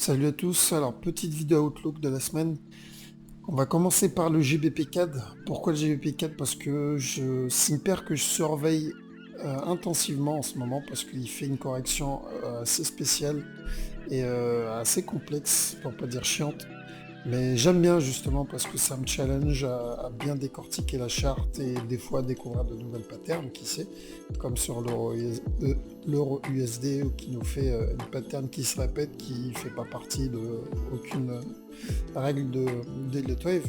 Salut à tous, alors petite vidéo Outlook de la semaine. On va commencer par le GBP4. Pourquoi le GBP4? Parce que c'est une paire que je surveille intensivement en ce moment parce qu'il fait une correction assez spéciale et assez complexe, pour pas dire chiante. Mais j'aime bien justement parce que ça me challenge à bien décortiquer la charte et des fois découvrir de nouvelles patterns, qui sait, comme sur l'euro USD qui nous fait une pattern qui se répète, qui fait pas partie de aucune règle de Daily Wave.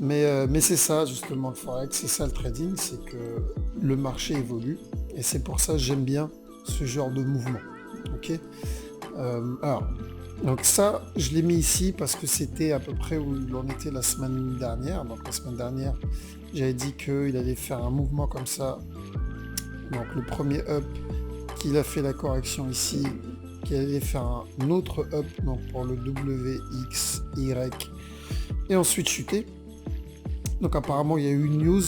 Mais c'est ça justement le forex, c'est ça le trading, c'est que le marché évolue et c'est pour ça que j'aime bien ce genre de mouvement. Ok. Alors, donc ça, je l'ai mis ici parce que c'était à peu près où il en était la semaine dernière. Donc la semaine dernière, j'avais dit qu'il allait faire un mouvement comme ça. Donc le premier up, qu'il a fait la correction ici, qu'il allait faire un autre up donc pour le W, X, Y, et ensuite chuter. Donc apparemment, il y a eu une news.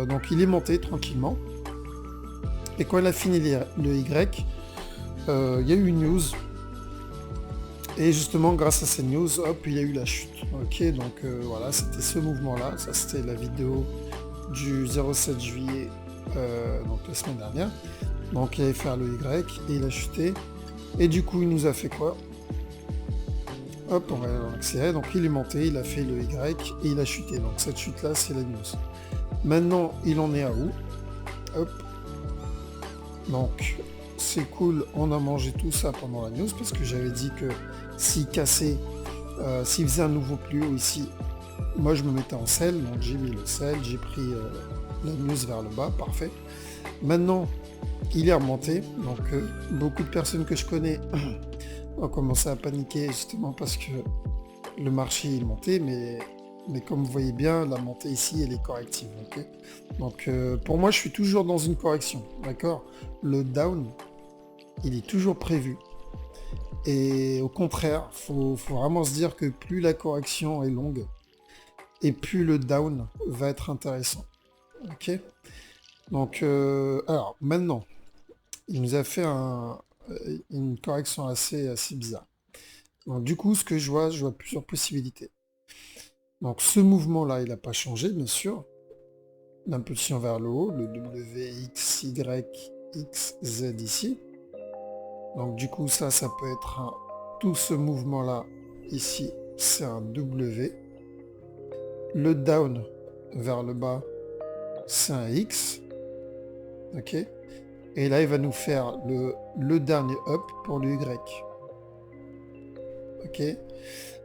Donc il est monté tranquillement. Et quand il a fini le Y, il y a eu une news. Et justement, grâce à ces news, hop, il y a eu la chute. Ok, donc voilà, c'était ce mouvement-là. Ça, c'était la vidéo du 07 juillet, donc la semaine dernière. Donc, il allait faire le Y et il a chuté. Et du coup, il nous a fait quoi? Hop, on va accélérer. Donc, il est monté, il a fait le Y et il a chuté. Donc, cette chute-là, c'est la news. Maintenant, il en est à où? Hop. Donc, c'est cool, on a mangé tout ça pendant la news parce que j'avais dit que s'il cassait, s'il faisait un nouveau plus haut ici, moi je me mettais en sell, donc j'ai mis le sell, j'ai pris la news vers le bas, parfait. Maintenant, il est remonté, donc beaucoup de personnes que je connais ont commencé à paniquer justement parce que le marché est monté, mais comme vous voyez bien, la montée ici, elle est corrective. Okay, donc pour moi, je suis toujours dans une correction, d'accord. Le down, il est toujours prévu. Et au contraire, faut vraiment se dire que plus la correction est longue, et plus le down va être intéressant. Ok. Donc, alors maintenant, il nous a fait une correction assez bizarre. Donc, du coup, ce que je vois plusieurs possibilités. Donc ce mouvement-là, il n'a pas changé, bien sûr. L'impulsion vers le haut, le W, X, Y, X, Z ici. Donc du coup, ça peut être tout ce mouvement-là, ici, c'est un W. Le down vers le bas, c'est un X. Ok. Et là, il va nous faire le dernier up pour le Y. Ok.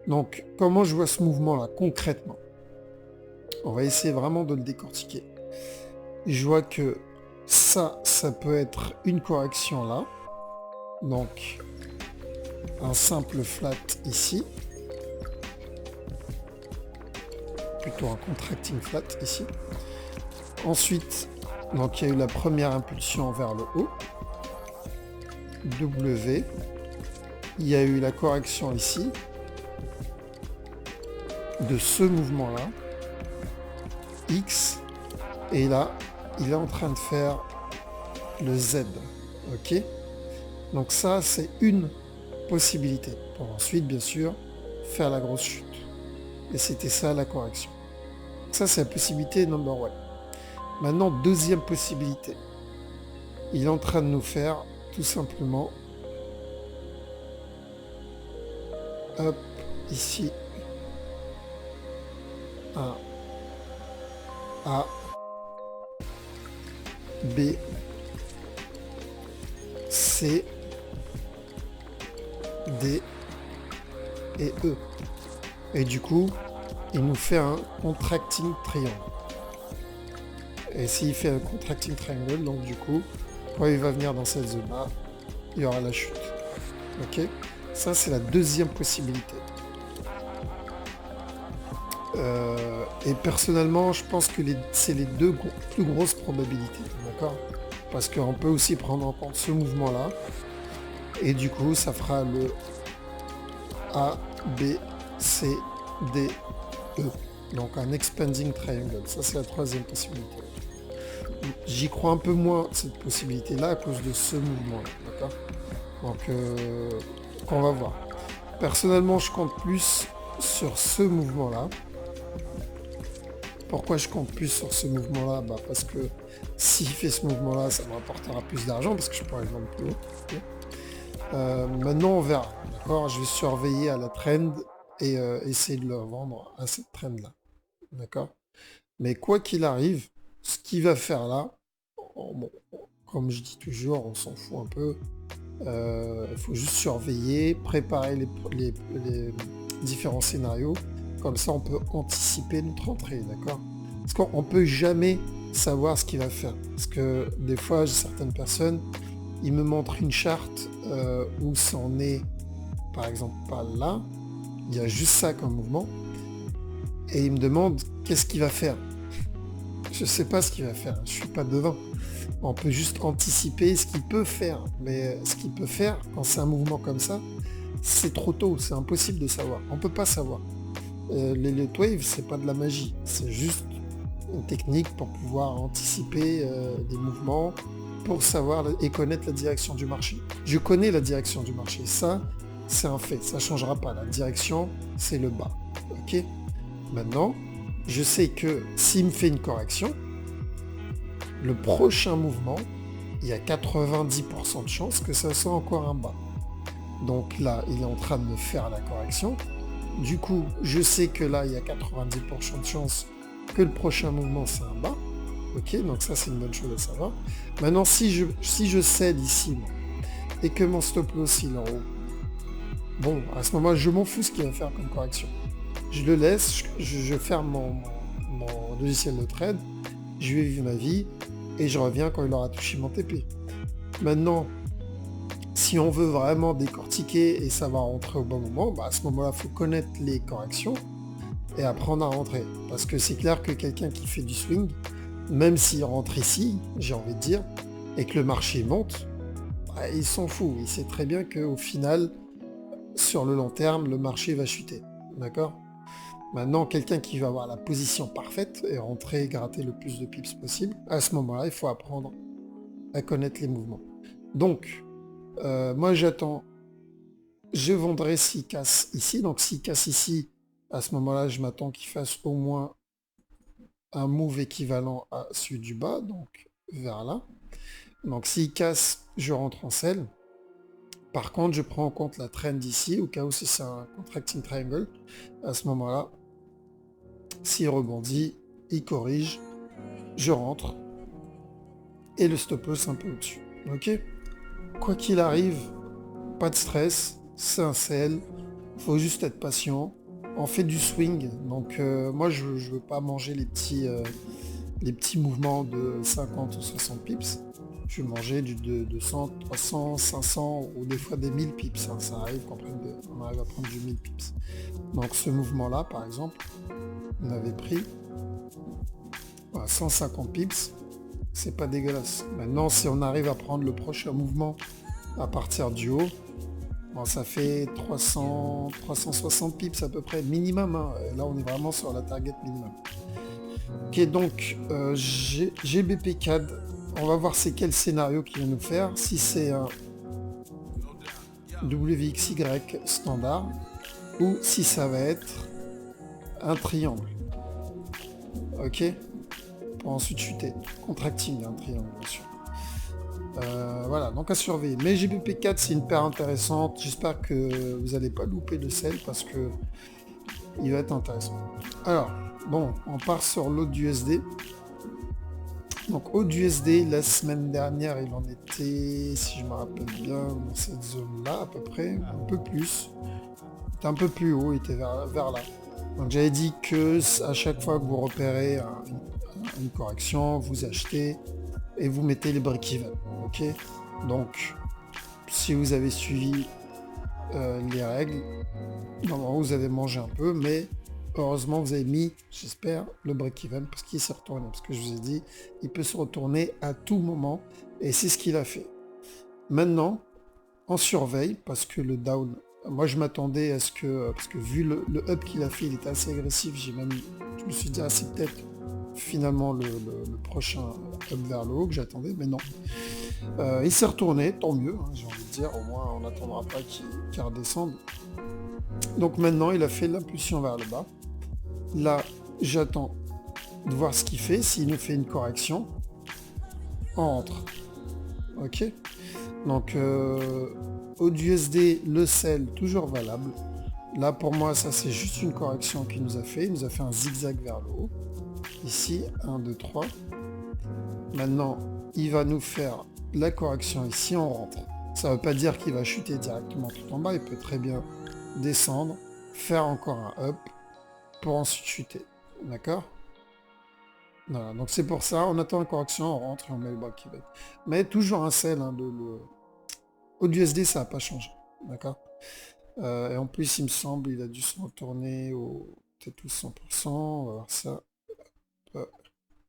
Donc, comment je vois ce mouvement-là concrètement? On va essayer vraiment de le décortiquer. Je vois que ça peut être une correction là. Donc, un simple flat ici. Plutôt un contracting flat ici. Ensuite, donc il y a eu la première impulsion vers le haut. W. Il y a eu la correction ici. De ce mouvement-là. X. Et là, il est en train de faire le Z. Ok. Donc ça, c'est une possibilité. Pour ensuite, bien sûr, faire la grosse chute. Et c'était ça la correction. Ça, c'est la possibilité number one. Maintenant, deuxième possibilité. Il est en train de nous faire tout simplement hop, ici. Un A, B, C, D et E. Et du coup, il nous fait un contracting triangle. Et s'il fait un contracting triangle, donc du coup, quand il va venir dans cette zone-là, il y aura la chute. Ok. Ça, c'est la deuxième possibilité. Et personnellement, je pense que c'est les deux plus grosses probabilités. D'accord. Parce qu'on peut aussi prendre en compte ce mouvement-là. Et du coup, ça fera le A, B, C, D, E. Donc un expanding triangle. Ça, c'est la troisième possibilité. J'y crois un peu moins, cette possibilité-là, à cause de ce mouvement-là. D'accord. Donc, on va voir. Personnellement, je compte plus sur ce mouvement-là. Pourquoi je compte plus sur ce mouvement-là? Bah parce que s'il fait ce mouvement-là, ça me rapportera plus d'argent parce que je pourrais le vendre plus haut. Ok. Maintenant, on verra. D'accord? Je vais surveiller à la trend et essayer de le vendre à cette trend-là. D'accord? Mais quoi qu'il arrive, ce qu'il va faire là, bon, comme je dis toujours, on s'en fout un peu. Il faut juste surveiller, préparer les différents scénarios. Comme ça, on peut anticiper notre entrée, d'accord? Parce qu'on peut jamais savoir ce qu'il va faire. Parce que des fois, j'ai certaines personnes, ils me montrent une charte où c'en est, par exemple, pas là. Il y a juste ça comme mouvement. Et ils me demandent qu'est-ce qu'il va faire. Je sais pas ce qu'il va faire. Je suis pas devin. On peut juste anticiper ce qu'il peut faire. Mais ce qu'il peut faire, quand c'est un mouvement comme ça, c'est trop tôt. C'est impossible de savoir. On peut pas savoir. Les Late Wave, c'est pas de la magie. C'est juste une technique pour pouvoir anticiper des mouvements, pour savoir et connaître la direction du marché. Je connais la direction du marché. Ça, c'est un fait. Ça changera pas. La direction, c'est le bas. Ok? Maintenant, je sais que s'il me fait une correction, le prochain mouvement, il y a 90% de chances que ça soit encore un bas. Donc là, il est en train de me faire la correction. Du coup, je sais que là, il y a 90% de chances que le prochain mouvement, c'est un bas. Ok, donc ça, c'est une bonne chose à savoir. Maintenant, si je cède ici, moi, et que mon stop loss, il est en haut, bon, à ce moment-là, je m'en fous ce qu'il va faire comme correction. Je le laisse, je ferme mon logiciel de trade, je vais vivre ma vie, et je reviens quand il aura touché mon TP. Maintenant, si on veut vraiment décortiquer et savoir rentrer au bon moment, bah à ce moment-là, il faut connaître les corrections et apprendre à rentrer. Parce que c'est clair que quelqu'un qui fait du swing, même s'il rentre ici, j'ai envie de dire, et que le marché monte, bah, il s'en fout. Il sait très bien qu'au final, sur le long terme, le marché va chuter. D'accord? Maintenant, quelqu'un qui va avoir la position parfaite et rentrer et gratter le plus de pips possible, à ce moment-là, il faut apprendre à connaître les mouvements. Donc, moi j'attends, je vendrai s'il casse ici, donc s'il casse ici, à ce moment-là, je m'attends qu'il fasse au moins un move équivalent à celui du bas, donc vers là. Donc s'il casse, je rentre en sell. Par contre, je prends en compte la trend ici, au cas où si c'est un contracting triangle. À ce moment-là, s'il rebondit, il corrige, je rentre, et le stop loss un peu au-dessus. Ok? Quoi qu'il arrive, pas de stress, c'est un sell, faut juste être patient. On fait du swing, donc moi je veux pas manger les petits mouvements de 50 ou 60 pips. Je vais manger du 200, 300, 500 ou des fois des 1000 pips. Hein. Ça arrive qu'on arrive à prendre du 1000 pips. Donc ce mouvement-là, par exemple, on avait pris 150 pips. C'est pas dégueulasse. Maintenant, si on arrive à prendre le prochain mouvement à partir du haut, bon, ça fait 300, 360 pips à peu près, minimum. Hein. Là, on est vraiment sur la target minimum. Ok, donc GBP CAD, on va voir c'est quel scénario qu'il va nous faire. Si c'est un WXY standard ou si ça va être un triangle. Ok, pour ensuite chuter. Contracting, un triangle, bien sûr. Voilà, donc à surveiller. Mais GBP4, c'est une paire intéressante. J'espère que vous n'allez pas louper de sel parce que il va être intéressant. Alors, bon, on part sur l'autre d'USD. Donc au d'USD, la semaine dernière, il en était, si je me rappelle bien, dans cette zone-là à peu près, un peu plus. Il était un peu plus haut, il était vers là. Donc j'avais dit que à chaque fois que vous repérez une correction, vous achetez et vous mettez les break-even. Ok. Donc si vous avez suivi les règles, normalement vous avez mangé un peu, mais heureusement vous avez mis, j'espère, le break-even parce qu'il s'est retourné. Parce que je vous ai dit, il peut se retourner à tout moment et c'est ce qu'il a fait. Maintenant, on surveille parce que le down, moi je m'attendais à ce que, parce que vu le up qu'il a fait, il était assez agressif, je me suis dit, ah, c'est peut-être finalement le prochain up vers le haut que j'attendais, mais non. Il s'est retourné, tant mieux, hein, j'ai envie de dire, au moins on n'attendra pas qu'il redescende. Donc maintenant, il a fait l'impulsion vers le bas. Là, j'attends de voir ce qu'il fait. S'il nous fait une correction, on rentre. Ok. Donc, AUDUSD, le sell, toujours valable. Là, pour moi, ça, c'est juste une correction qu'il nous a fait. Il nous a fait un zigzag vers le haut. Ici, 1, 2, 3. Maintenant, il va nous faire la correction ici, on rentre. Ça ne veut pas dire qu'il va chuter directement tout en bas. Il peut très bien descendre, faire encore un up, pour ensuite chuter. D'accord? Voilà, donc c'est pour ça, on attend la correction, on rentre et on met le break-even. Mais toujours un sell, hein, AUDUSD, ça n'a pas changé. D'accord? Et en plus, il me semble, il a dû se retourner au peut-être au 100%. On va voir ça.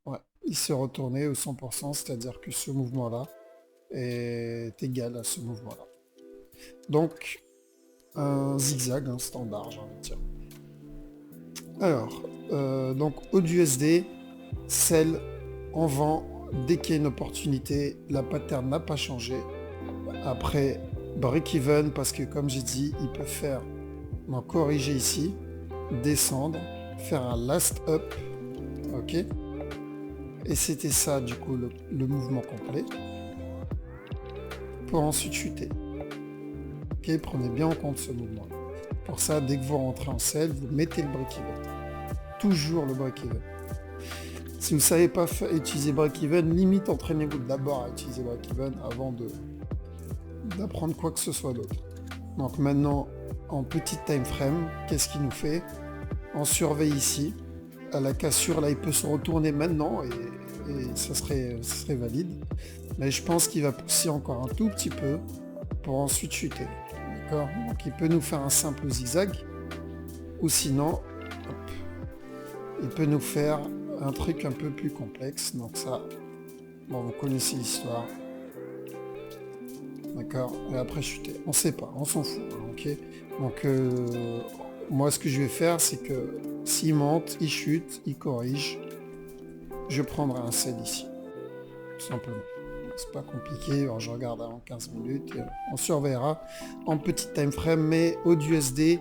Ouais, il s'est retourné au 100%, c'est-à-dire que ce mouvement-là est égal à ce mouvement-là. Donc, un zigzag, un standard, j'ai envie de dire. Alors, donc AUDUSD, sell, on vend dès qu'il y a une opportunité, la pattern n'a pas changé. Après, break-even, parce que comme j'ai dit, il peut faire, corriger ici, descendre, faire un last up, ok. Et c'était ça, du coup, le mouvement complet, pour ensuite chuter. Ok, prenez bien en compte ce mouvement. Pour ça, dès que vous rentrez en sell, vous mettez le break-even. Toujours le break-even. Si vous ne savez pas utiliser break-even, limite entraînez-vous d'abord à utiliser break-even avant d'apprendre quoi que ce soit d'autre. Donc maintenant, en petit time frame, qu'est-ce qu'il nous fait? On surveille ici. À la cassure, là, il peut se retourner maintenant et ça serait valide. Mais je pense qu'il va pousser encore un tout petit peu pour ensuite chuter. D'accord? Donc il peut nous faire un simple zigzag. Ou sinon, hop, il peut nous faire un truc un peu plus complexe. Donc ça, bon, vous connaissez l'histoire. D'accord? Et après chuter. On sait pas, on s'en fout. Hein, ok? Donc moi, ce que je vais faire, c'est que s'il monte, il chute, il corrige, je prendrai un sell ici. Tout simplement. C'est pas compliqué. Alors, je regarde en 15 minutes et on surveillera en petit time frame. Mais AUDUSD,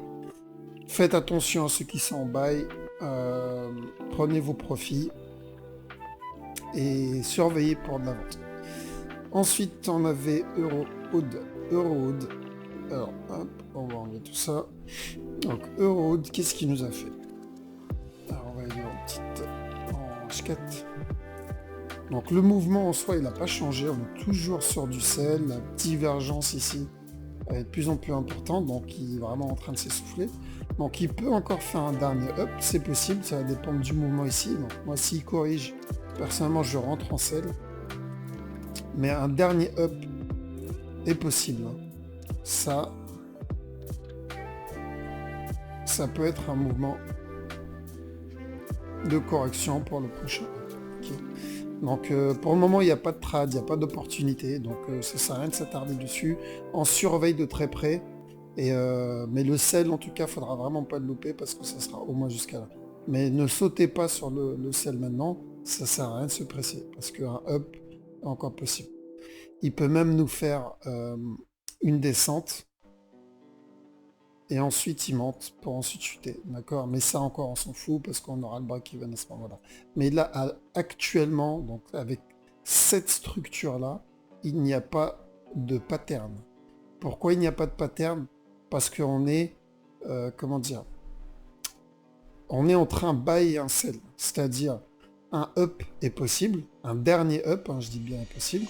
faites attention à ceux qui sont en buy. Prenez vos profits et surveillez pour de la vente. Ensuite, on avait EuroAUD. Alors, hop, on va enlever tout ça. Donc, EuroAUD, qu'est-ce qu'il nous a fait? Alors, on va aller en H4. Donc, le mouvement en soi, il n'a pas changé. On est toujours sur du sell. La divergence ici est de plus en plus importante. Donc, il est vraiment en train de s'essouffler. Donc, il peut encore faire un dernier up. C'est possible. Ça va dépendre du mouvement ici. Donc, moi, s'il corrige, personnellement, je rentre en sell. Mais un dernier up est possible. Ça peut être un mouvement de correction pour le prochain. Okay. Donc pour le moment, il n'y a pas de trade, il n'y a pas d'opportunité. Donc ça ne sert à rien de s'attarder dessus. On surveille de très près. Mais le sell, en tout cas, il ne faudra vraiment pas le louper parce que ça sera au moins jusqu'à là. Mais ne sautez pas sur le sell maintenant. Ça ne sert à rien de se presser parce qu'un up est encore possible. Il peut même nous faire une descente et ensuite il monte pour ensuite chuter, d'accord? Mais ça encore on s'en fout parce qu'on aura le break-even à ce moment-là. Mais là actuellement, donc avec cette structure-là, il n'y a pas de pattern. Pourquoi il n'y a pas de pattern? Parce qu'on est, comment dire, on est en train buy et un sell, c'est-à-dire un up est possible, un dernier up, hein, je dis bien est possible,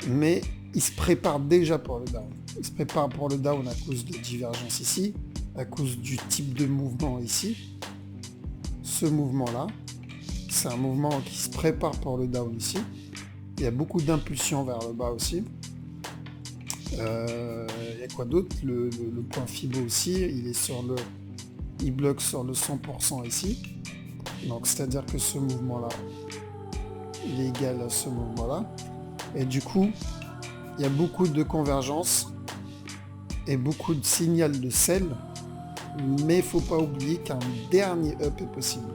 mais il se prépare déjà pour le down. Il se prépare pour le down à cause de divergence ici, à cause du type de mouvement ici. Ce mouvement-là, c'est un mouvement qui se prépare pour le down ici. Il y a beaucoup d'impulsion vers le bas aussi. Il y a quoi d'autre? Le point Fibo aussi, il bloque sur le 100% ici. Donc c'est-à-dire que ce mouvement-là, il est égal à ce mouvement-là. Et du coup, il y a beaucoup de convergence et beaucoup de signal de sell, mais il ne faut pas oublier qu'un dernier up est possible.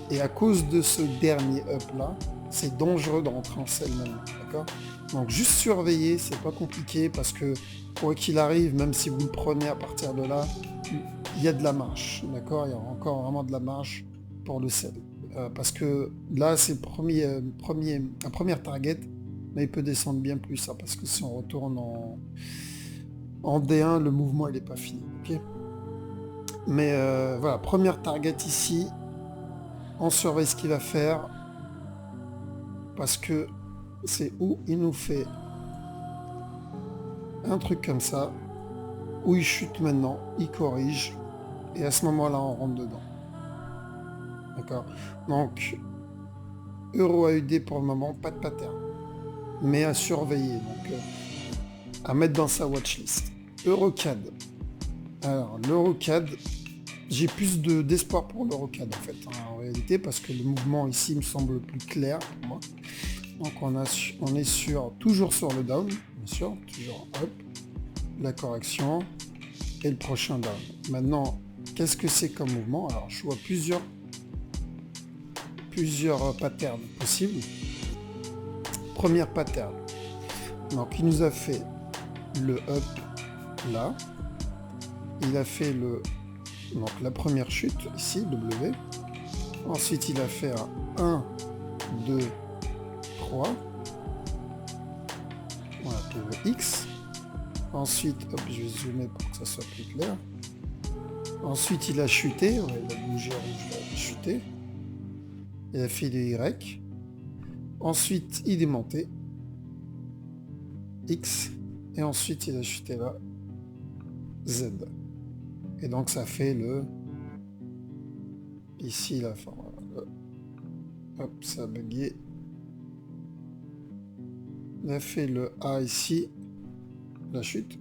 Et à cause de ce dernier up là, c'est dangereux de rentrer en sell maintenant. d'accord? Donc juste surveiller, c'est pas compliqué parce que quoi qu'il arrive, même si vous le prenez à partir de là, il y a de la marge, d'accord? Il y a encore vraiment de la marge pour le sell. Parce que là, c'est la première target, mais il peut descendre bien plus, hein, parce que si on retourne en D1, le mouvement, il n'est pas fini, ok? Mais voilà, première target ici, on surveille ce qu'il va faire, parce que c'est où il nous fait un truc comme ça, où il chute maintenant, il corrige, et à ce moment-là, on rentre dedans. D'accord? Donc, Euro AUD pour le moment, pas de pattern, mais à surveiller, donc à mettre dans sa watchlist. Eurocad. Alors, l'Eurocad, j'ai plus d'espoir pour l'Eurocad en fait, hein, en réalité, parce que le mouvement ici me semble plus clair pour moi. Donc on est toujours sur le down, bien sûr, toujours hop, la correction et le prochain down. Maintenant, qu'est-ce que c'est comme mouvement? Alors, je vois plusieurs patterns possibles. Première pattern. Donc, il nous a fait le up là. Il a fait donc la première chute ici, W. Ensuite, il a fait un 1, 2, 3. Voilà, pour le X. Ensuite, hop, je vais zoomer pour que ça soit plus clair. Ensuite, il a chuté. Ouais, il a bougé rouge, il a chuté. Il a fait le Y. Ensuite, il est monté. X. Et ensuite, il a chuté là. Z. Et donc, ça fait le... Ici, la fin. Voilà. Hop, ça a bugué. Il a fait le A ici. La chute.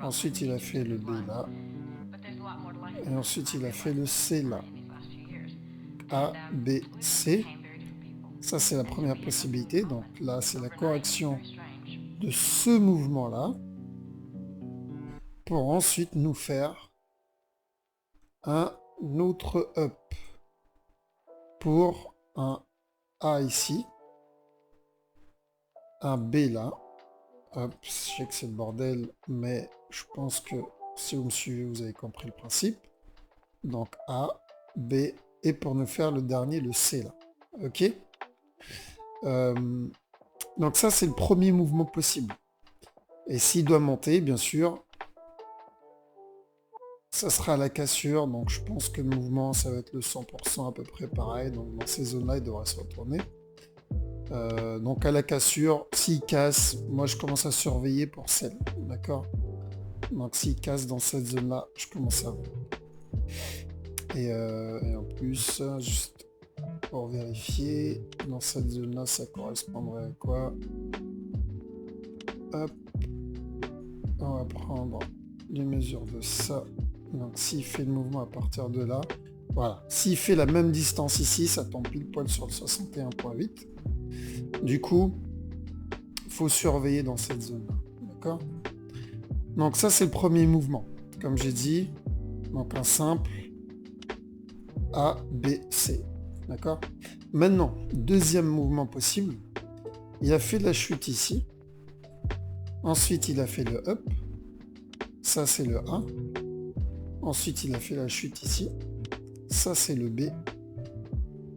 Ensuite, il a fait le B là. Et ensuite, il a fait le C là. A, B, C. Ça, c'est la première possibilité. Donc là, c'est la correction de ce mouvement-là pour ensuite nous faire un autre up pour un A ici, un B là. Hop, je sais que c'est le bordel, mais je pense que si vous me suivez, vous avez compris le principe. Donc A, B, et pour nous faire le dernier, le C là. Ok? Donc ça, c'est le premier mouvement possible. Et s'il doit monter, bien sûr, ça sera à la cassure. Donc je pense que le mouvement, ça va être le 100% à peu près pareil. Donc dans ces zones-là, il devrait se retourner. Donc à la cassure, s'il casse, moi je commence à surveiller pour celle. D'accord? Donc s'il casse dans cette zone-là, je commence à... Et en plus, juste pour vérifier, dans cette zone-là, ça correspondrait à quoi? Hop. On va prendre les mesures de ça. Donc s'il fait le mouvement à partir de là, voilà. S'il fait la même distance ici, ça tombe pile poil sur le 61.8. Du coup, il faut surveiller dans cette zone-là. D'accord? Donc ça, c'est le premier mouvement. Comme j'ai dit, donc un simple A, B, C. D'accord? Maintenant, deuxième mouvement possible. Il a fait de la chute ici. Ensuite, il a fait le up. Ça, c'est le A. Ensuite, il a fait la chute ici. Ça, c'est le B.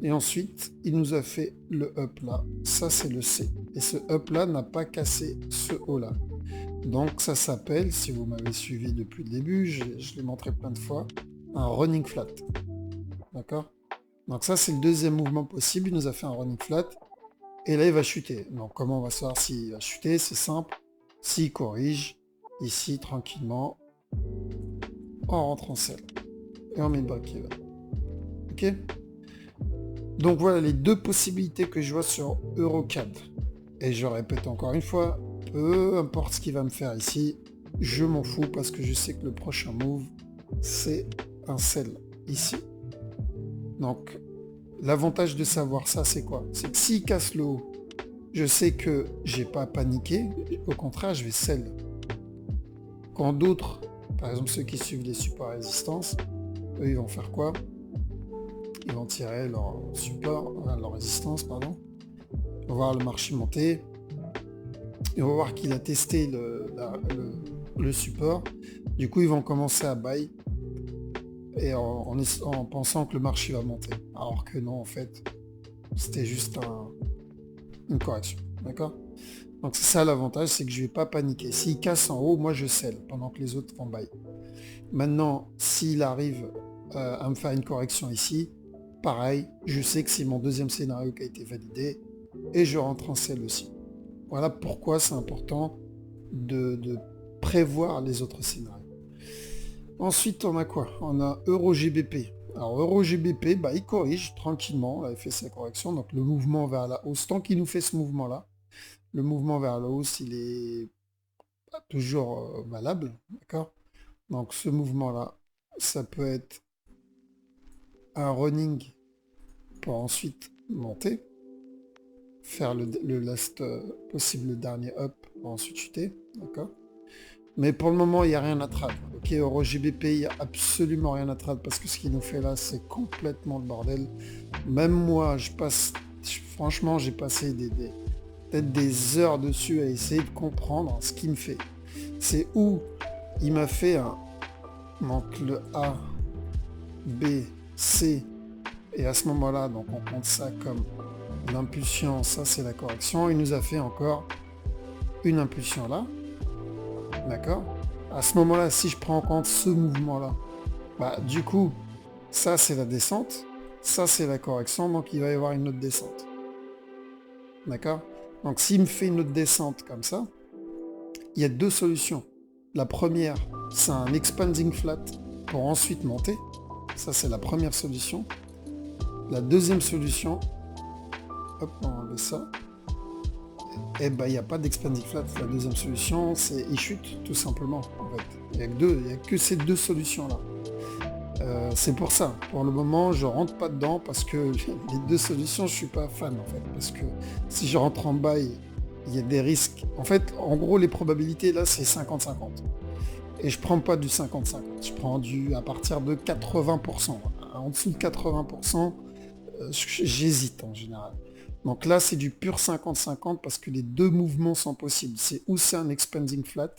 Et ensuite, il nous a fait le up là. Ça, c'est le C. Et ce up là n'a pas cassé ce haut là. Donc, ça s'appelle, si vous m'avez suivi depuis le début, je l'ai montré plein de fois, un running flat. D'accord? Donc ça, c'est le deuxième mouvement possible. Il nous a fait un running flat. Et là, il va chuter. Donc, comment on va savoir s'il va chuter? C'est simple. S'il corrige, ici, tranquillement, on rentre en selle. Et on met le break-even. Ok? Donc voilà les deux possibilités que je vois sur Eurocad. Et je répète encore une fois, peu importe ce qu'il va me faire ici, je m'en fous parce que je sais que le prochain move, c'est un sell ici. Donc, l'avantage de savoir ça, c'est quoi? C'est que s'il casse le haut, je sais que j'ai pas à paniquer. Au contraire, je vais sell. Quand d'autres, par exemple ceux qui suivent les supports à résistance, eux, ils vont faire quoi? Ils vont tirer leur support, leur résistance, pardon. On va voir le marché monter. Et on va voir qu'il a testé le support. Du coup, ils vont commencer à buy et en pensant que le marché va monter. Alors que non, en fait, c'était juste une correction. D'accord? Donc c'est ça l'avantage, c'est que je vais pas paniquer. S'il casse en haut, moi je scelle pendant que les autres vont buy. Maintenant, s'il arrive à me faire une correction ici, pareil, je sais que c'est mon deuxième scénario qui a été validé et je rentre en sell aussi. Voilà pourquoi c'est important de prévoir les autres scénarios. Ensuite, on a quoi? On a EuroGBP. Alors EuroGBP, bah, il corrige tranquillement, là, il fait sa correction, donc le mouvement vers la hausse, tant qu'il nous fait ce mouvement-là, le mouvement vers la hausse, il est pas toujours valable, d'accord? Donc ce mouvement-là, ça peut être un running pour ensuite monter, faire le last possible dernier up pour ensuite chuter, d'accord? Mais pour le moment, il n'y a rien à trade. Ok, EuroGBP, il n'y a absolument rien à trade parce que ce qu'il nous fait là, c'est complètement le bordel. Même moi, franchement, j'ai passé peut-être des heures dessus à essayer de comprendre ce qu'il me fait. C'est où il m'a fait donc le A, B, C, et à ce moment-là, donc on compte ça comme l'impulsion, ça c'est la correction. Il nous a fait encore une impulsion là. D'accord? À ce moment-là, si je prends en compte ce mouvement-là, bah du coup, ça c'est la descente, ça c'est la correction, donc il va y avoir une autre descente. D'accord? Donc s'il me fait une autre descente comme ça, il y a deux solutions. La première, c'est un expanding flat pour ensuite monter. Ça c'est la première solution. La deuxième solution, hop, on enlève ça. Et ben il n'y a pas d'expanding flat. La deuxième solution, c'est il chute tout simplement. En fait, il n'y a que ces deux solutions là. C'est pour ça. Pour le moment, je rentre pas dedans parce que les deux solutions, je suis pas fan en fait. Parce que si je rentre en buy, il y a des risques. En fait, en gros, les probabilités là, c'est 50-50. Et je prends pas du 50-50. Je prends du à partir de 80%. En dessous de 80%, j'hésite en général. Donc là, c'est du pur 50-50 parce que les deux mouvements sont possibles. C'est ou c'est un expanding flat,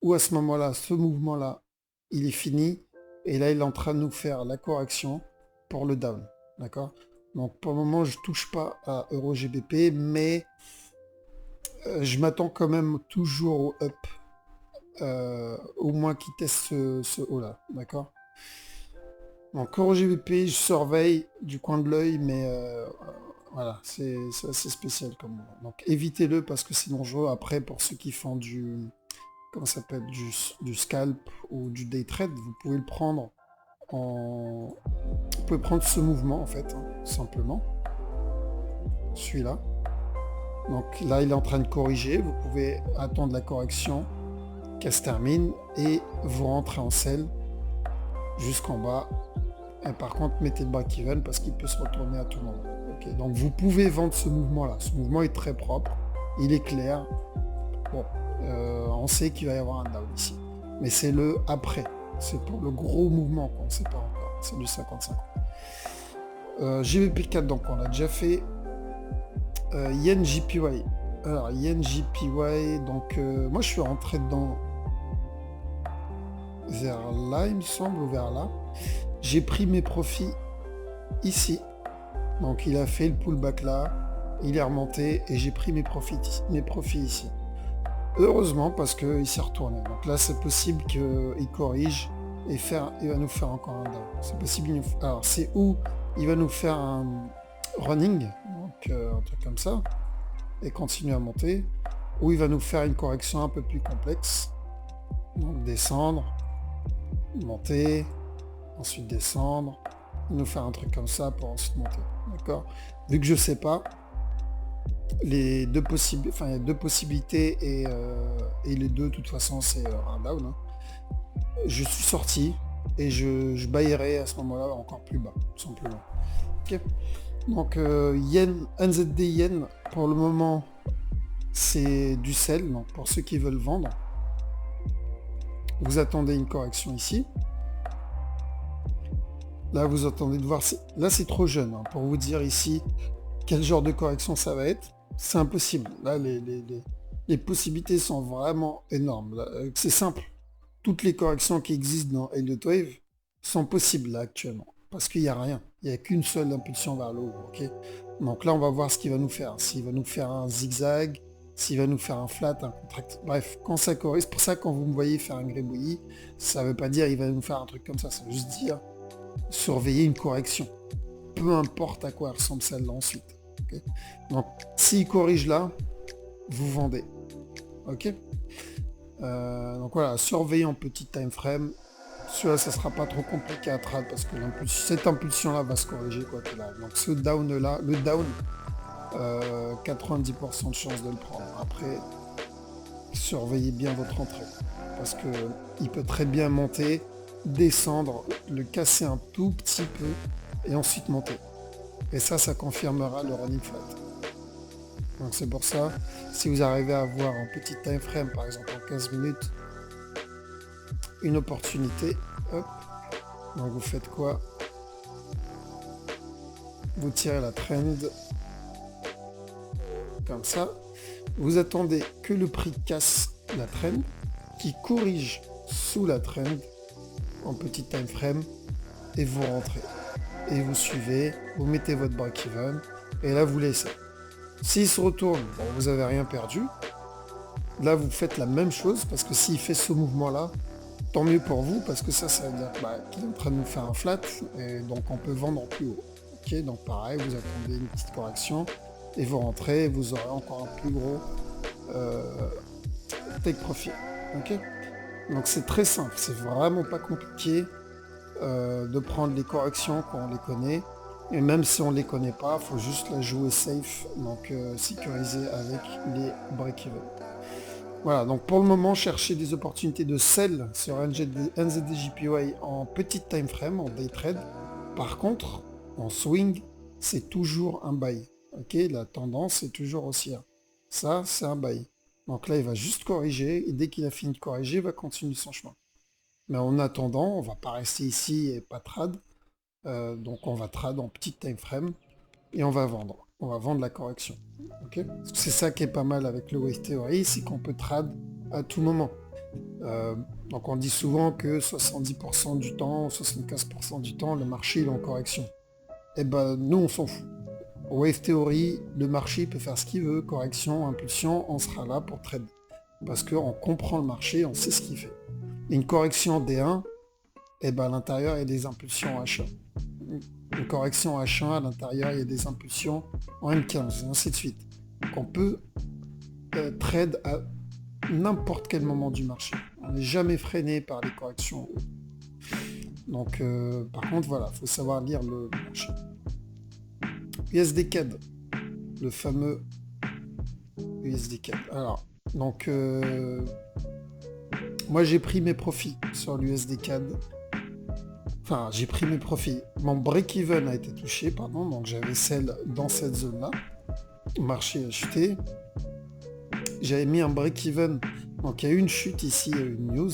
ou à ce moment-là, ce mouvement-là, il est fini. Et là, il est en train de nous faire la correction pour le down. D'accord? Donc pour le moment, je touche pas à EuroGBP, mais je m'attends quand même toujours au up. Au moins qu'il teste ce haut-là. D'accord? Donc EuroGBP, je surveille du coin de l'œil, mais voilà, c'est assez spécial comme moment. Donc évitez-le parce que c'est dangereux. Après, pour ceux qui font comment ça s'appelle, du scalp ou du day trade, vous pouvez le prendre vous pouvez prendre ce mouvement en fait, simplement. Celui-là. Donc là, il est en train de corriger. Vous pouvez attendre la correction qu'elle se termine et vous rentrez en sell jusqu'en bas. Et par contre, mettez le break-even parce qu'il peut se retourner à tout moment. Okay, donc vous pouvez vendre ce mouvement-là. Ce mouvement est très propre, il est clair. Bon, on sait qu'il va y avoir un down ici. Mais c'est le après. C'est pour le gros mouvement qu'on ne sait pas encore. C'est du 55. GBP4, donc on l'a déjà fait. Yen JPY. Alors Yen JPY, donc moi je suis rentré dedans vers là, il me semble, ou vers là. J'ai pris mes profits ici. Donc il a fait le pullback là, il est remonté et j'ai pris mes profits ici. Heureusement parce qu'il s'est retourné. Donc là c'est possible qu'il corrige et il va nous faire encore un down. C'est possible. Alors c'est où il va nous faire un running, donc un truc comme ça, et continuer à monter, ou il va nous faire une correction un peu plus complexe. Donc descendre, monter, ensuite descendre, nous faire un truc comme ça pour ensuite monter. D'accord? Vu que je sais pas, il y a deux possibilités et les deux de toute façon c'est un down. Hein. Je suis sorti et je baillerai à ce moment-là encore plus bas, tout simplement. Okay. Donc yen, NZD yen, pour le moment c'est du sell, donc pour ceux qui veulent vendre, vous attendez une correction ici. Là vous attendez de voir, là c'est trop jeune hein, pour vous dire ici quel genre de correction ça va être, c'est impossible. Là Les possibilités sont vraiment énormes. Là, c'est simple. Toutes les corrections qui existent dans Elliott Wave sont possibles là actuellement. Parce qu'il n'y a rien. Il n'y a qu'une seule impulsion vers le haut. Ok. Donc là, on va voir ce qu'il va nous faire. S'il va nous faire un zigzag, s'il va nous faire un flat, un contract. Bref, quand ça corrige, c'est pour ça que quand vous me voyez faire un gribouillis, ça ne veut pas dire il va nous faire un truc comme ça. Ça veut juste dire surveiller une correction. Peu importe à quoi ressemble celle-là ensuite. Okay. Donc, s'il corrige là, vous vendez. Ok. Donc voilà, surveillez en petit time frame. Celui-là, ça sera pas trop compliqué à trade parce que cette impulsion-là va se corriger quoi qu'il arrive. Donc ce down-là, le down, 90% de chance de le prendre. Après, surveillez bien votre entrée parce que il peut très bien monter, descendre, le casser un tout petit peu et ensuite monter. Et ça confirmera le running flat. Donc c'est pour ça, si vous arrivez à avoir un petit time frame, par exemple en 15 minutes, une opportunité, hop, donc vous faites quoi? Vous tirez la trend, comme ça, vous attendez que le prix casse la trend, qui corrige sous la trend, en petit time frame, et vous rentrez. Et vous suivez, vous mettez votre break-even, et là vous laissez. S'il se retourne, bon, vous n'avez rien perdu. Là, vous faites la même chose, parce que s'il fait ce mouvement-là, tant mieux pour vous, parce que ça veut dire qu'il est en train de nous faire un flat, et donc on peut vendre en plus haut. Ok, donc pareil, vous attendez une petite correction, et vous rentrez, et vous aurez encore un plus gros take profit. Ok, donc c'est très simple, c'est vraiment pas compliqué de prendre les corrections quand on les connaît. Et même si on ne les connaît pas, il faut juste la jouer safe, donc sécuriser avec les break-even. Voilà, donc pour le moment, chercher des opportunités de sell sur NZDJPY en petite time frame, en day trade. Par contre, en swing, c'est toujours un buy. Ok, la tendance est toujours haussière. Ça, c'est un buy. Donc là, il va juste corriger, et dès qu'il a fini de corriger, il va continuer son chemin. Mais en attendant, on va pas rester ici et pas trad. Donc on va trad en petit time frame et on va vendre. On va vendre la correction. Okay, c'est ça qui est pas mal avec le wave theory, c'est qu'on peut trad à tout moment. Donc on dit souvent que 70% du temps, 75% du temps, le marché est en correction. Et ben nous on s'en fout. Au wave theory, le marché peut faire ce qu'il veut, correction, impulsion, on sera là pour trade. Parce qu'on comprend le marché, on sait ce qu'il fait. Une correction D1, et ben à l'intérieur il y a des impulsions H1. Une correction H1, à l'intérieur il y a des impulsions en M15, et ainsi de suite. Donc on peut trade à n'importe quel moment du marché. On n'est jamais freiné par les corrections. Donc par contre voilà, il faut savoir lire le marché. USD CAD, le fameux USD CAD. Alors, donc moi j'ai pris mes profits sur l'USD CAD. Enfin, j'ai pris mes profits. Mon break-even a été touché, pardon, donc j'avais celle dans cette zone-là. Marché acheté. J'avais mis un break-even. Donc il y a eu une chute ici, il y a eu une news.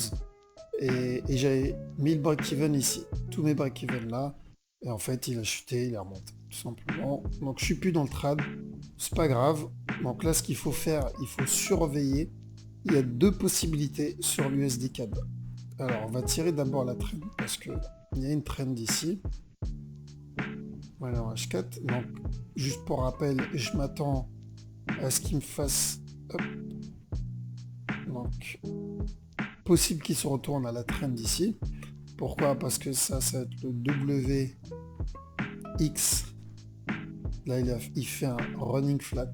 Et j'avais mis le break-even ici. Tous mes break-even là. Et en fait, il a chuté, il est remonté. Tout simplement. Donc je suis plus dans le trad. C'est pas grave. Donc là, ce qu'il faut faire, il faut surveiller. Il y a deux possibilités sur l'USD CAD. Alors, on va tirer d'abord la trend parce que il y a une trend ici. Voilà, en H4. Donc, juste pour rappel, je m'attends à ce qu'il me fasse... Hop. Donc, possible qu'il se retourne à la trend ici. Pourquoi? Parce que ça va être le WX. Là, il fait un running flat.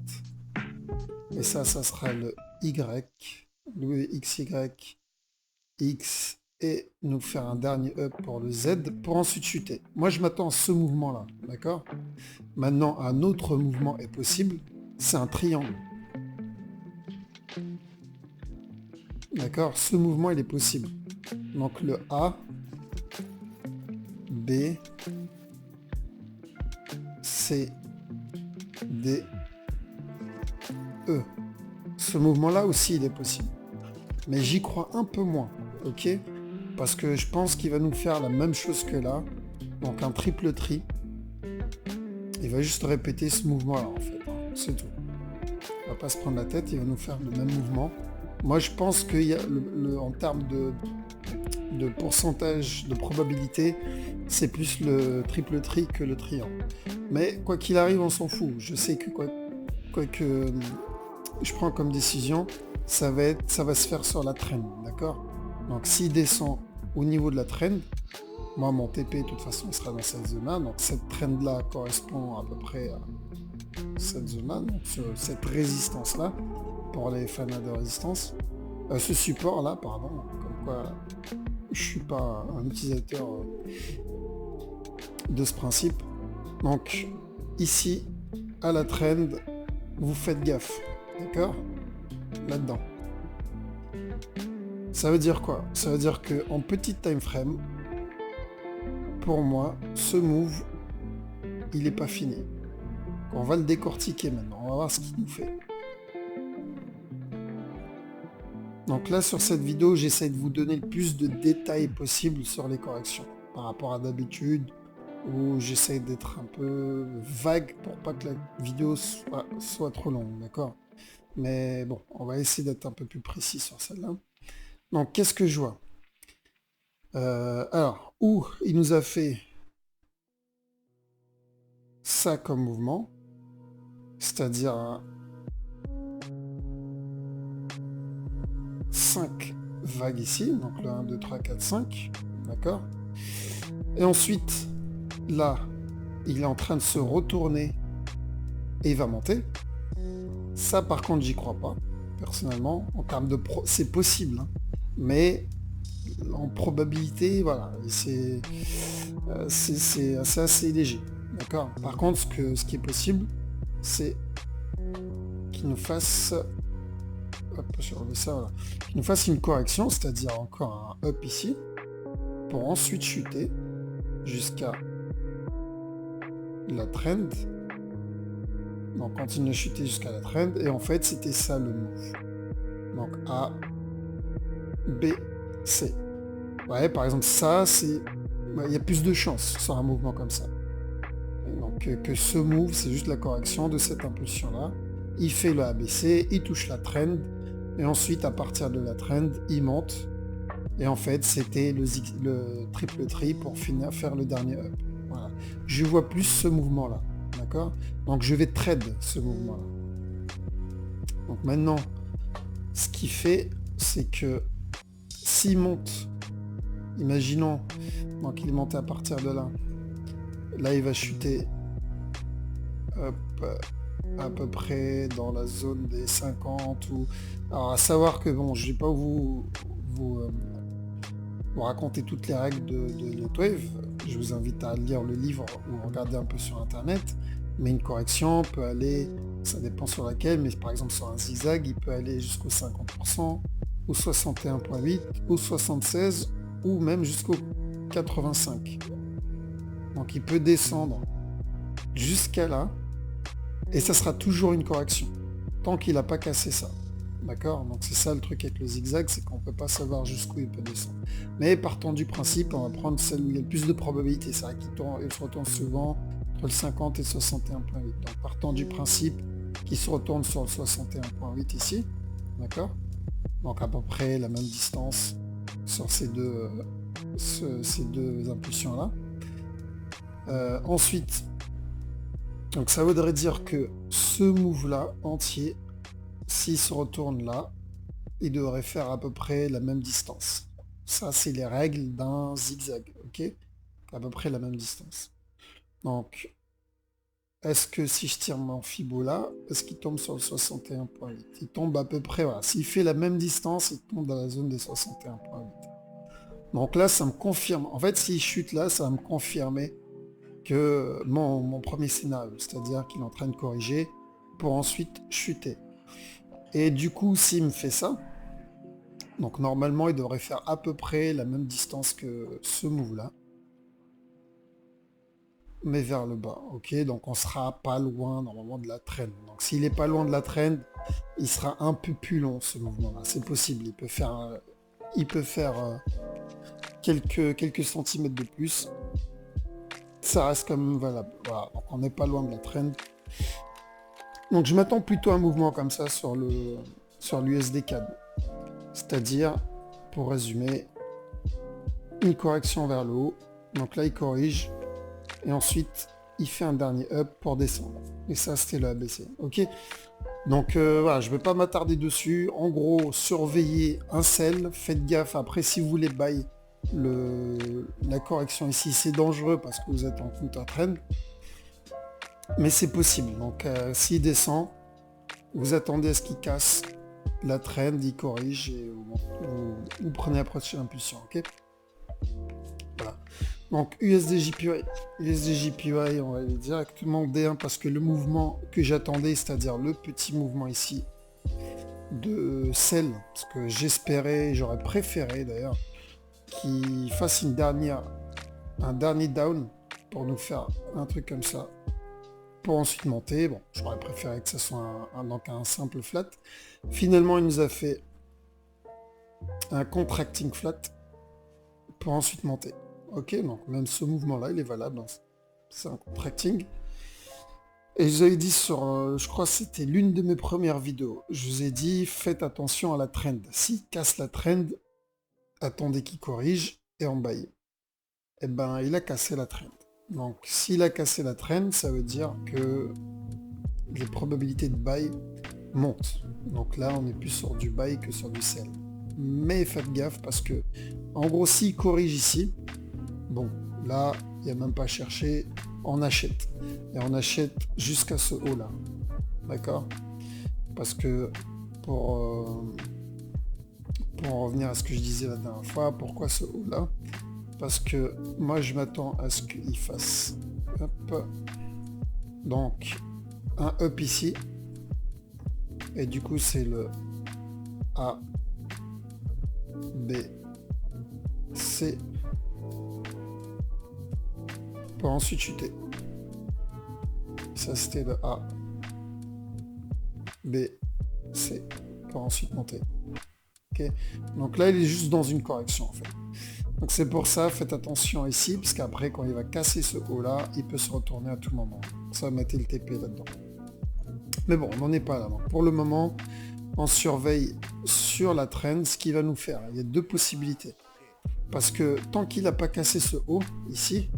Et ça sera le Y. WXY. X. Et nous faire un dernier up pour le Z pour ensuite chuter. Moi je m'attends à ce mouvement là, d'accord? Maintenant un autre mouvement est possible, c'est un triangle. D'accord? Ce mouvement il est possible. Donc le A, B, C, D, E. Ce mouvement là aussi il est possible. Mais j'y crois un peu moins, ok? Parce que je pense qu'il va nous faire la même chose que là. Donc un triple tri. Il va juste répéter ce mouvement-là, en fait. C'est tout. va pas se prendre la tête, il va nous faire le même mouvement. Moi je pense qu'il y a en termes de pourcentage de probabilité, c'est plus le triple tri que le triangle. Mais quoi qu'il arrive, on s'en fout. Je sais que quoi que je prends comme décision, ça va se faire sur la trend, d'accord? Donc s'il descend au niveau de la trend, moi mon TP de toute façon il sera dans cette zone-là, donc cette trend là correspond à peu près à cette zone-là, donc cette résistance-là, pour les fans de résistance. Ce support-là, pardon, comme quoi je suis pas un utilisateur de ce principe. Donc ici, à la trend, vous faites gaffe, d'accord? Là-dedans. Ça veut dire quoi? Ça veut dire que en petit time frame, pour moi, ce move, il n'est pas fini. On va le décortiquer maintenant, on va voir ce qu'il nous fait. Donc là, sur cette vidéo, j'essaie de vous donner le plus de détails possible sur les corrections, par rapport à d'habitude, où j'essaie d'être un peu vague pour pas que la vidéo soit trop longue, d'accord? Mais bon, on va essayer d'être un peu plus précis sur celle-là. Donc, qu'est-ce que je vois? Alors, où il nous a fait ça comme mouvement, c'est-à-dire 5 vagues ici, donc le 1, 2, 3, 4, 5, d'accord? Et ensuite, là, il est en train de se retourner et il va monter. Ça, par contre, j'y crois pas, personnellement. En termes de c'est possible, hein, mais en probabilité, voilà, c'est assez léger, d'accord? Par contre, ce qui est possible, c'est qu'il nous fasse, hop, je vais enlever ça, voilà, qu'il nous fasse une correction, c'est-à-dire encore un up ici, pour ensuite chuter jusqu'à la trend. Donc continue à chuter jusqu'à la trend, et en fait c'était ça le move. Donc A, B, C. Ouais, par exemple ça, c'est, il y a plus de chances sur un mouvement comme ça. Et donc que ce move, c'est juste la correction de cette impulsion-là. Il fait le ABC, il touche la trend, et ensuite à partir de la trend, il monte. Et en fait, c'était le triple tri pour finir faire le dernier up. Voilà. Je vois plus ce mouvement-là. D'accord? Donc je vais trade ce mouvement-là. Donc maintenant, ce qu'il fait, c'est que s'il monte, imaginons, donc il est monté à partir de là, là il va chuter hop, à peu près dans la zone des 50 ou... Alors à savoir que bon, je vais pas vous raconter toutes les règles de Lightwave, je vous invite à lire le livre ou regarder un peu sur internet, mais une correction peut aller, ça dépend sur laquelle, mais par exemple sur un zigzag, il peut aller jusqu'au 50%, ou 61.8, ou 76, ou même jusqu'au 85. Donc il peut descendre jusqu'à là, et ça sera toujours une correction, tant qu'il n'a pas cassé ça. D'accord? Donc c'est ça le truc avec le zigzag, c'est qu'on ne peut pas savoir jusqu'où il peut descendre. Mais partons du principe, on va prendre celle où il y a le plus de probabilité. C'est vrai qu'il se retourne souvent entre le 50 et 61.8. Donc partons du principe qu'il se retourne sur le 61.8 ici. D'accord? Donc à peu près la même distance sur ces deux impulsions-là. Ensuite, donc ça voudrait dire que ce move-là entier, s'il se retourne là, il devrait faire à peu près la même distance. Ça, c'est les règles d'un zigzag, ok? À peu près la même distance. Donc, est-ce que si je tire mon Fibo là, est-ce qu'il tombe sur le 61.8? Il tombe à peu près, voilà. S'il fait la même distance, il tombe dans la zone des 61.8. Donc là, ça me confirme. En fait, s'il chute là, ça va me confirmer que mon premier scénario, c'est-à-dire qu'il est en train de corriger pour ensuite chuter. Et du coup, s'il me fait ça, donc normalement, il devrait faire à peu près la même distance que ce move-là, mais vers le bas, ok? Donc on sera pas loin normalement de la trend. Donc s'il est pas loin de la trend, il sera un peu plus long ce mouvement-là. C'est possible, il peut faire quelques centimètres de plus. Ça reste quand même valable. Voilà, donc on n'est pas loin de la trend. Donc je m'attends plutôt à un mouvement comme ça sur l'USD CAD. C'est-à-dire, pour résumer, une correction vers le haut. Donc là, il corrige. Et ensuite, il fait un dernier up pour descendre. Et ça, c'était le ABC. Ok. Donc voilà, je ne vais pas m'attarder dessus. En gros, surveillez un sell. Faites gaffe. Après, si vous voulez buy la correction ici, c'est dangereux parce que vous êtes en counter trend. Mais c'est possible. Donc s'il descend, vous attendez à ce qu'il casse la trend, il corrige et vous prenez la prochaine impulsion. Ok. Voilà. Donc USD JPY, on va aller directement D1 parce que le mouvement que j'attendais, c'est-à-dire le petit mouvement ici de sell, parce que j'espérais, j'aurais préféré d'ailleurs, qu'il fasse un dernier down pour nous faire un truc comme ça, pour ensuite monter. Bon, j'aurais préféré que ce soit donc un simple flat. Finalement, il nous a fait un contracting flat pour ensuite monter. Ok, donc même ce mouvement-là, il est valable. C'est un contracting. Et je vous avais dit sur, je crois que c'était l'une de mes premières vidéos, je vous ai dit, faites attention à la trend. S'il casse la trend, attendez qu'il corrige et en buy. Eh ben, il a cassé la trend. Donc, s'il a cassé la trend, ça veut dire que les probabilités de buy montent. Donc là, on est plus sur du buy que sur du sell. Mais faites gaffe parce que, en gros, s'il corrige ici, bon, là, il n'y a même pas à chercher, on achète. Et on achète jusqu'à ce haut-là. D'accord? Parce que pour revenir à ce que je disais la dernière fois, pourquoi ce haut-là? Parce que moi, je m'attends à ce qu'il fasse hop, donc un up ici. Et du coup, c'est le A, B, C, pour ensuite chuter. Ça, c'était le A, B, C, pour ensuite monter. Ok. Donc là, il est juste dans une correction, en fait. Donc c'est pour ça, faites attention ici, parce qu'après, quand il va casser ce haut-là, il peut se retourner à tout moment. Ça, mettez le TP là-dedans. Mais bon, on n'en est pas là. Donc pour le moment, on surveille sur la trend ce qu'il va nous faire. Il y a deux possibilités. Parce que tant qu'il n'a pas cassé ce haut, ici,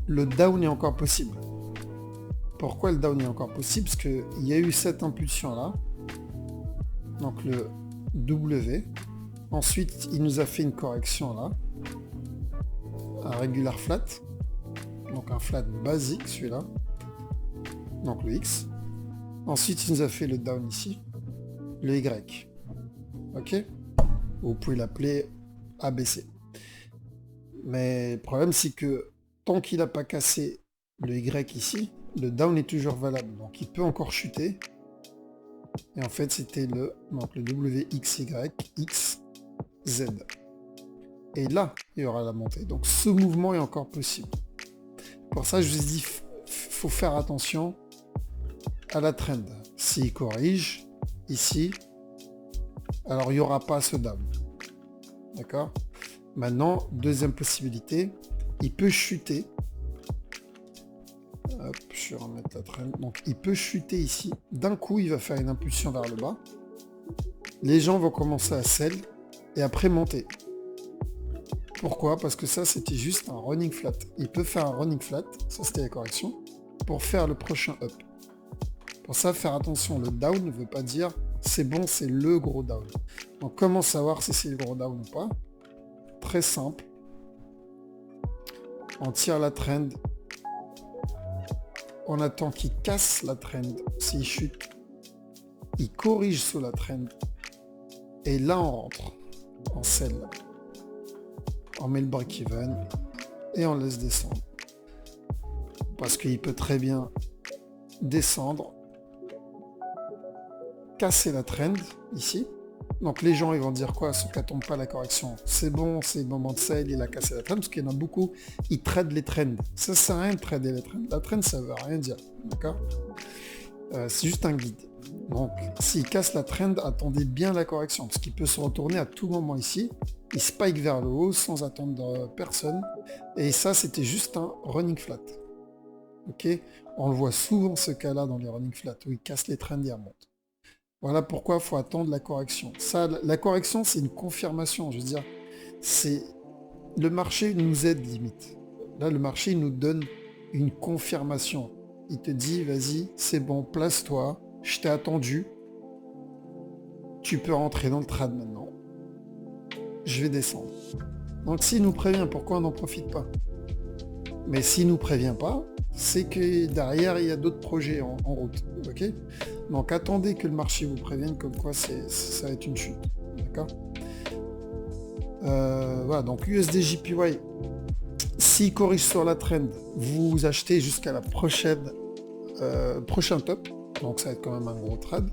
le down est encore possible. Pourquoi le down est encore possible? Parce qu'il y a eu cette impulsion-là. Donc le W. Ensuite, il nous a fait une correction là. Un regular flat. Donc un flat basique, celui-là. Donc le X. Ensuite, il nous a fait le down ici. Le Y. Ok? Vous pouvez l'appeler ABC. Mais le problème, c'est que tant qu'il n'a pas cassé le Y ici, le down est toujours valable. Donc il peut encore chuter. Et en fait, c'était le WXY, X, Z. Et là, il y aura la montée. Donc ce mouvement est encore possible. Pour ça, je vous ai dit, faut faire attention à la trend. S'il corrige, ici, alors il n'y aura pas ce down. D'accord? Maintenant, deuxième possibilité, il peut chuter. Hop, je vais remettre la trend. Donc il peut chuter ici. D'un coup, il va faire une impulsion vers le bas. Les gens vont commencer à sell et après monter. Pourquoi? Parce que ça, c'était juste un running flat. Il peut faire un running flat, ça c'était la correction, pour faire le prochain up. Pour ça, faire attention, le down ne veut pas dire c'est bon, c'est le gros down. Donc comment savoir si c'est le gros down ou pas? Très simple. On tire la trend. On attend qu'il casse la trend. S'il chute, il corrige sous la trend. Et là, on rentre en sell. On met le break-even et on laisse descendre. Parce qu'il peut très bien descendre, casser la trend ici. Donc les gens ils vont dire quoi? Ceux qui n'attendent pas la correction, c'est bon, c'est le moment de sell, il a cassé la trend, parce qu'il y en a beaucoup, ils tradent les trends. Ça sert à rien de trader les trends. La trend, ça veut rien dire. D'accord? C'est juste un guide. Donc s'il casse la trend, attendez bien la correction, parce qu'il peut se retourner à tout moment ici. Il spike vers le haut sans attendre personne. Et ça, c'était juste un running flat. Ok, on le voit souvent ce cas-là dans les running flat, où il casse les trends et il remonte. Voilà pourquoi il faut attendre la correction. Ça, la correction, c'est une confirmation. Je veux dire, c'est le marché nous aide limite. Là, le marché nous donne une confirmation. Il te dit, vas-y, c'est bon, place-toi, je t'ai attendu, tu peux rentrer dans le trad maintenant. Je vais descendre. Donc s'il nous prévient, pourquoi on n'en profite pas? Mais s'il nous prévient pas, c'est que derrière, il y a d'autres projets en route. Ok, donc attendez que le marché vous prévienne comme quoi ça va être une chute. D'accord. Voilà, donc USD JPY, s'il corrige sur la trend, vous achetez jusqu'à la prochain top. Donc ça va être quand même un gros trade.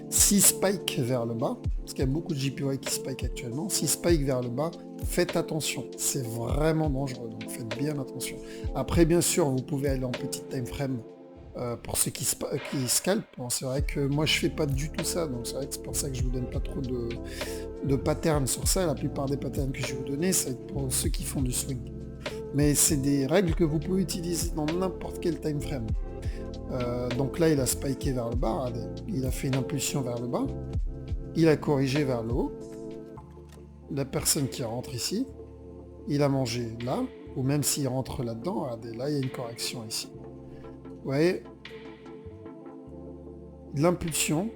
Si spike vers le bas, parce qu'il y a beaucoup de JPY qui spike actuellement, si spike vers le bas, faites attention, c'est vraiment dangereux, donc faites bien attention. Après, bien sûr, vous pouvez aller en petit time frame pour ceux qui scalpent. Bon, c'est vrai que moi, je fais pas du tout ça, donc c'est vrai que c'est pour ça que je vous donne pas trop de patterns sur ça. La plupart des patterns que je vais vous donner, ça va être pour ceux qui font du swing. Mais c'est des règles que vous pouvez utiliser dans n'importe quel time frame. Donc là, il a spiké vers le bas, il a fait une impulsion vers le bas, il a corrigé vers le haut. La personne qui rentre ici, il a mangé là, ou même s'il rentre là-dedans, regardez, là, il y a une correction ici. Vous voyez, l'impulsion,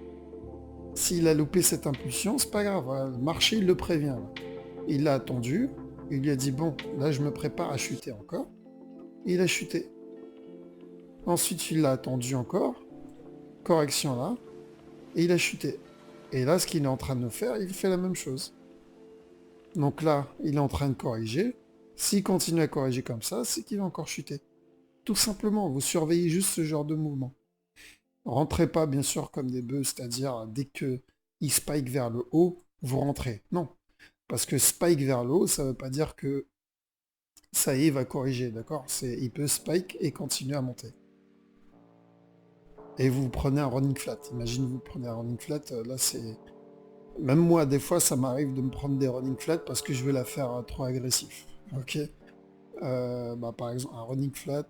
s'il a loupé cette impulsion, c'est pas grave, voilà, le marché, il le prévient. Là. Il l'a attendu, il lui a dit, bon, là, je me prépare à chuter encore. Il a chuté. Ensuite, il l'a attendu encore, correction là, et il a chuté. Et là, ce qu'il est en train de faire, il fait la même chose. Donc là, il est en train de corriger. S'il continue à corriger comme ça, c'est qu'il va encore chuter. Tout simplement, vous surveillez juste ce genre de mouvement. Rentrez pas, bien sûr, comme des bœufs, c'est-à-dire dès que il spike vers le haut, vous rentrez. Non. Parce que spike vers le haut, ça ne veut pas dire que ça y est, il va corriger, d'accord? Il peut spike et continuer à monter. Et vous prenez un running flat. Imagine vous prenez un running flat, là c'est... Même moi, des fois, ça m'arrive de me prendre des running flat parce que je veux la faire trop agressif. Ok. Par exemple, un running flat,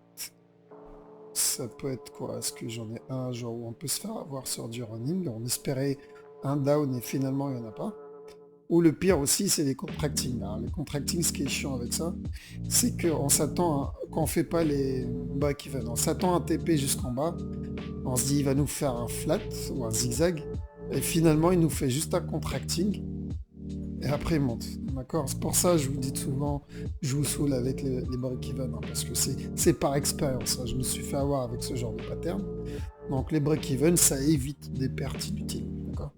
ça peut être quoi? Est-ce que j'en ai un genre où on peut se faire avoir sur du running, on espérait un down et finalement il n'y en a pas. Ou le pire aussi, c'est les contracting. Alors, les contracting, ce qui est chiant avec ça, c'est qu'on s'attend, quand on fait pas les break-even, on s'attend à un TP jusqu'en bas, on se dit il va nous faire un flat ou un zigzag, et finalement il nous fait juste un contracting, et après il monte. D'accord. C'est pour ça que je vous dis souvent, je vous saoule avec les break-even, parce que c'est par expérience. Je me suis fait avoir avec ce genre de pattern. Donc les break-even, ça évite des pertes inutiles. D'accord.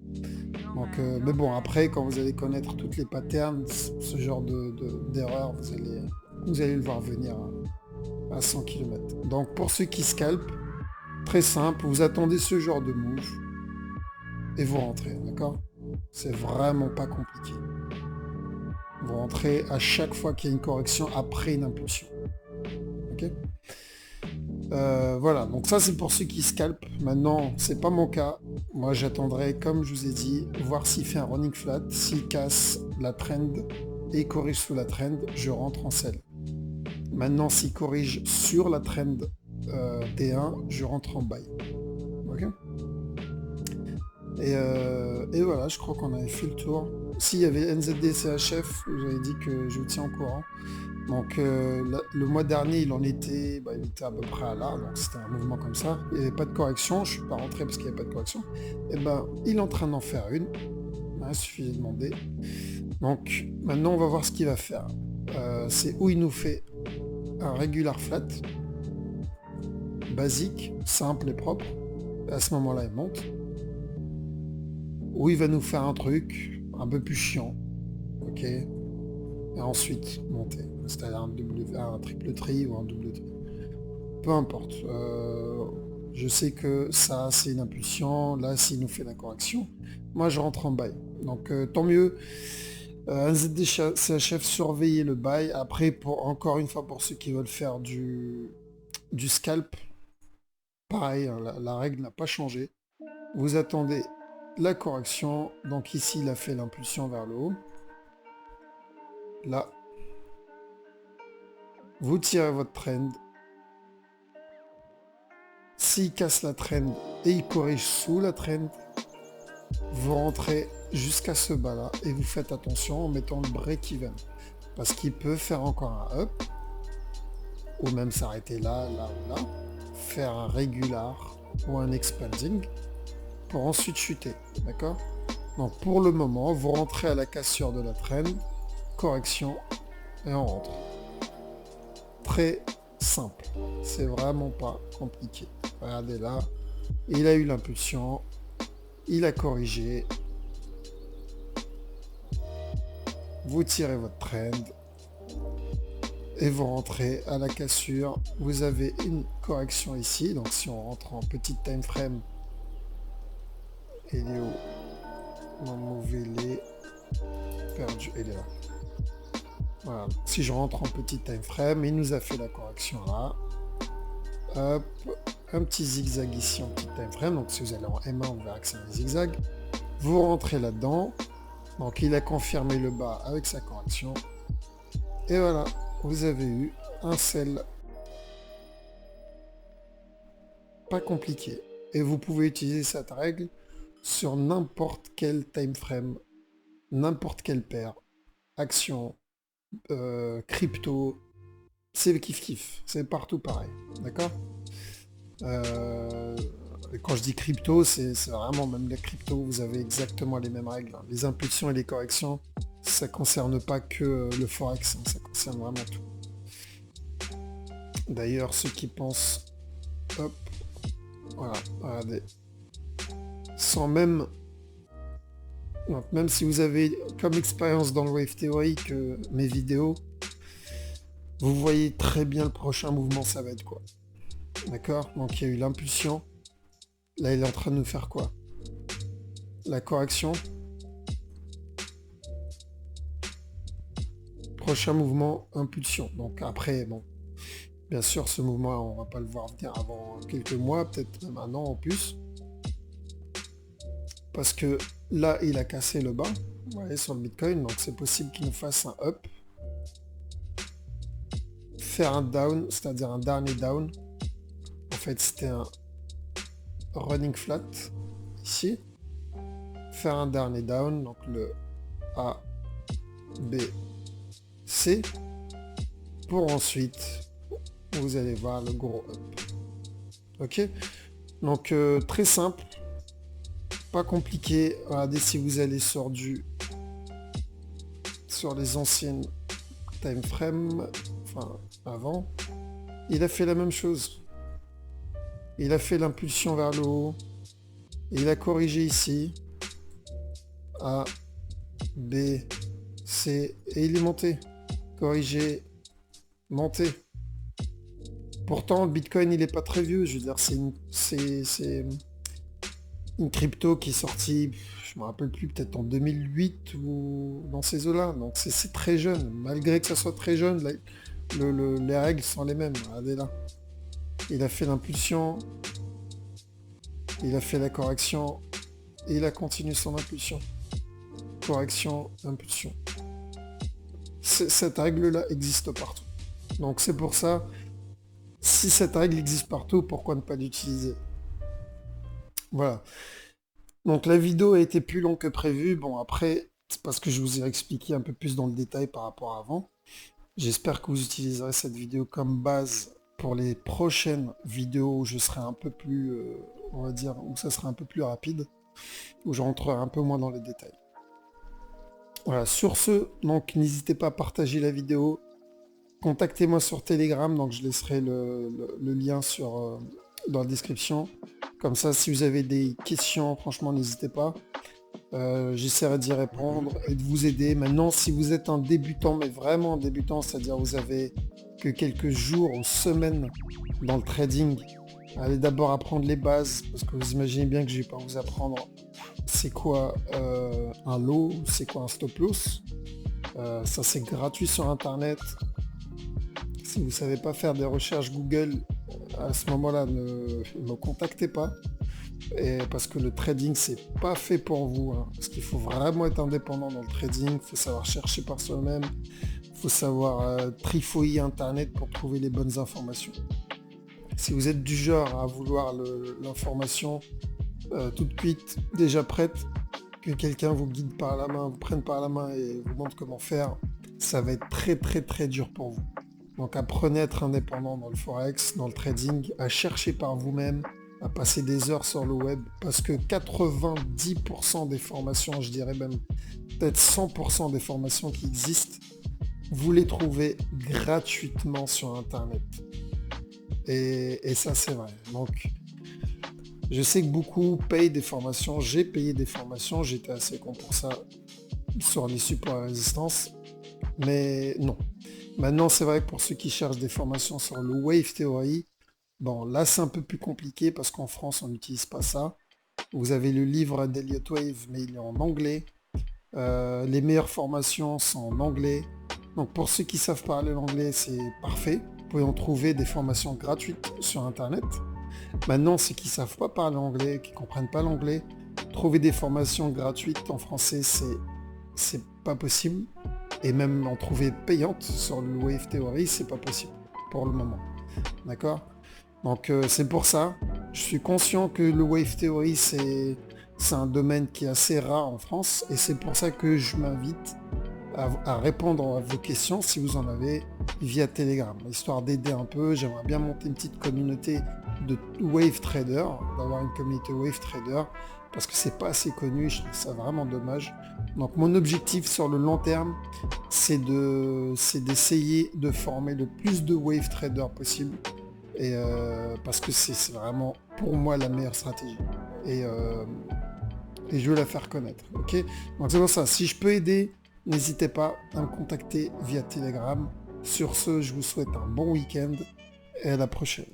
Donc, mais bon, après, quand vous allez connaître toutes les patterns, ce genre d'erreur, vous allez le voir venir à 100 km. Donc pour ceux qui scalpent, très simple, vous attendez ce genre de move et vous rentrez, d'accord? C'est vraiment pas compliqué. Vous rentrez à chaque fois qu'il y a une correction après une impulsion. Ok. Voilà, donc ça c'est pour ceux qui scalpent. Maintenant, c'est pas mon cas. Moi j'attendrai, comme je vous ai dit, voir s'il fait un running flat, s'il casse la trend et il corrige sous la trend, je rentre en sell. Maintenant, s'il corrige sur la trend D1, je rentre en buy. Ok. Et voilà, je crois qu'on avait fait le tour. S'il y avait NZD CHF, j'avais dit que je vous tiens au courant. Donc le mois dernier, il était à peu près à là, donc c'était un mouvement comme ça. Il n'y avait pas de correction, je ne suis pas rentré parce qu'il n'y avait pas de correction. Et il est en train d'en faire une. Il suffit de demander. Donc maintenant, on va voir ce qu'il va faire. C'est où il nous fait un regular flat, basique, simple et propre. Et à ce moment-là, il monte. Ou il va nous faire un truc un peu plus chiant. Ok. Et ensuite monter. C'est-à-dire un triple tri ou un double tri. Peu importe. Je sais que ça, c'est une impulsion. Là, s'il nous fait la correction, moi, je rentre en bail. Donc, tant mieux. NZD CHF, surveiller le bail. Après, encore une fois, pour ceux qui veulent faire du scalp, pareil, hein, la règle n'a pas changé. Vous attendez la correction. Donc ici, il a fait l'impulsion vers le haut. Là, vous tirez votre trend. S'il casse la trend et il corrige sous la trend, vous rentrez jusqu'à ce bas là et vous faites attention en mettant le break-even. Parce qu'il peut faire encore un up, ou même s'arrêter là, là ou là, faire un régular ou un expanding, pour ensuite chuter, d'accord? Donc pour le moment, vous rentrez à la cassure de la trend, correction, et on rentre. Très simple, c'est vraiment pas compliqué. Regardez là, il a eu l'impulsion, il a corrigé, vous tirez votre trend, et vous rentrez à la cassure. Vous avez une correction ici, donc si on rentre en petit time frame, il est où? On mauvais les perdu, il est là. Voilà. Si je rentre en petit time frame, il nous a fait la correction là. Hop, un petit zigzag ici en petit time frame. Donc si vous allez en M1, on verra que c'est un zigzag. Vous rentrez là-dedans. Donc il a confirmé le bas avec sa correction. Et voilà, vous avez eu un sell. Pas compliqué. Et vous pouvez utiliser cette règle sur n'importe quel time frame, n'importe quelle paire, action, crypto, c'est kiff-kiff, c'est partout pareil, d'accord? Quand je dis crypto, c'est vraiment même la crypto, vous avez exactement les mêmes règles. Les impulsions et les corrections, ça concerne pas que le forex, hein, ça concerne vraiment tout. D'ailleurs, ceux qui pensent, hop, voilà, regardez, sans même, donc même si vous avez comme expérience dans le wave theory que mes vidéos, vous voyez très bien le prochain mouvement, ça va être quoi. D'accord? Donc il y a eu l'impulsion. Là, il est en train de nous faire quoi? La correction. Prochain mouvement, impulsion. Donc après, bon, bien sûr, ce mouvement, on va pas le voir venir avant quelques mois, peut-être même un an en plus. Parce que là, il a cassé le bas, vous voyez, sur le Bitcoin. Donc c'est possible qu'il nous fasse un up. Faire un down, c'est-à-dire un dernier down. En fait, c'était un running flat ici. Faire un dernier down, donc le A, B, C. Pour ensuite, vous allez voir le gros up. Ok? Donc très simple. Pas compliqué. Regardez si vous allez sur les anciennes time frame, enfin avant, il a fait la même chose. Il a fait l'impulsion vers le haut. Il a corrigé ici. A, B, C, et il est monté. Corrigé, monté. Pourtant, le Bitcoin, il n'est pas très vieux. Je veux dire, c'est une crypto qui est sortie, je me rappelle plus, peut-être en 2008 ou dans ces eaux-là. Donc c'est très jeune. Malgré que ça soit très jeune, les règles sont les mêmes. Regardez là. Il a fait l'impulsion. Il a fait la correction. Et il a continué son impulsion. Correction, impulsion. Cette règle-là existe partout. Donc c'est pour ça, si cette règle existe partout, pourquoi ne pas l'utiliser? Voilà. Donc la vidéo a été plus longue que prévu. Bon, après, c'est parce que je vous ai expliqué un peu plus dans le détail par rapport à avant. J'espère que vous utiliserez cette vidéo comme base pour les prochaines vidéos où je serai un peu plus, on va dire, où ça sera un peu plus rapide, où je rentrerai un peu moins dans les détails. Voilà, sur ce, donc n'hésitez pas à partager la vidéo. Contactez-moi sur Telegram, donc je laisserai le lien dans la description. Comme ça, si vous avez des questions, franchement, n'hésitez pas. J'essaierai d'y répondre et de vous aider. Maintenant, si vous êtes un débutant, mais vraiment un débutant, c'est-à-dire vous avez que quelques jours ou semaines dans le trading, allez d'abord apprendre les bases, parce que vous imaginez bien que je vais pas vous apprendre c'est quoi un lot, c'est quoi un stop loss. Ça, c'est gratuit sur Internet. Si vous ne savez pas faire des recherches Google, à ce moment-là, ne me contactez pas. Et parce que le trading, c'est pas fait pour vous. Hein. Parce qu'il faut vraiment être indépendant dans le trading. Il faut savoir chercher par soi-même. Il faut savoir trifouiller Internet pour trouver les bonnes informations. Si vous êtes du genre à vouloir l'information toute cuite, déjà prête, que quelqu'un vous guide par la main, vous prenne par la main et vous montre comment faire, ça va être très très très dur pour vous. Donc apprenez à être indépendant dans le forex, dans le trading, à chercher par vous-même, à passer des heures sur le web, parce que 90% des formations, je dirais même peut-être 100% des formations qui existent, vous les trouvez gratuitement sur Internet. Et ça, c'est vrai. Donc, je sais que beaucoup payent des formations. J'ai payé des formations. J'étais assez con pour ça sur les supports à résistance. Mais non. Maintenant, c'est vrai que pour ceux qui cherchent des formations sur le Wave Theory, bon, là, c'est un peu plus compliqué parce qu'en France, on n'utilise pas ça. Vous avez le livre d'Elliott Wave, mais il est en anglais. Les meilleures formations sont en anglais. Donc pour ceux qui savent parler l'anglais, c'est parfait. Vous pouvez en trouver des formations gratuites sur Internet. Maintenant, ceux qui ne savent pas parler anglais, qui ne comprennent pas l'anglais, trouver des formations gratuites en français, c'est pas possible. Et même en trouver payantes sur le Wave Theory, c'est pas possible pour le moment. D'accord? Donc c'est pour ça. Je suis conscient que le Wave Theory, c'est un domaine qui est assez rare en France. Et c'est pour ça que je m'invite à répondre à vos questions si vous en avez via Telegram, histoire d'aider un peu. J'aimerais bien monter une petite communauté de Wave Trader, d'avoir une communauté Wave Trader, parce que c'est pas assez connu, je trouve ça vraiment dommage. Donc mon objectif sur le long terme, c'est d'essayer de former le plus de Wave Traders possible, et parce que c'est vraiment pour moi la meilleure stratégie. Et je veux la faire connaître. Ok. Donc c'est pour ça, si je peux aider, n'hésitez pas à me contacter via Telegram. Sur ce, je vous souhaite un bon week-end et à la prochaine.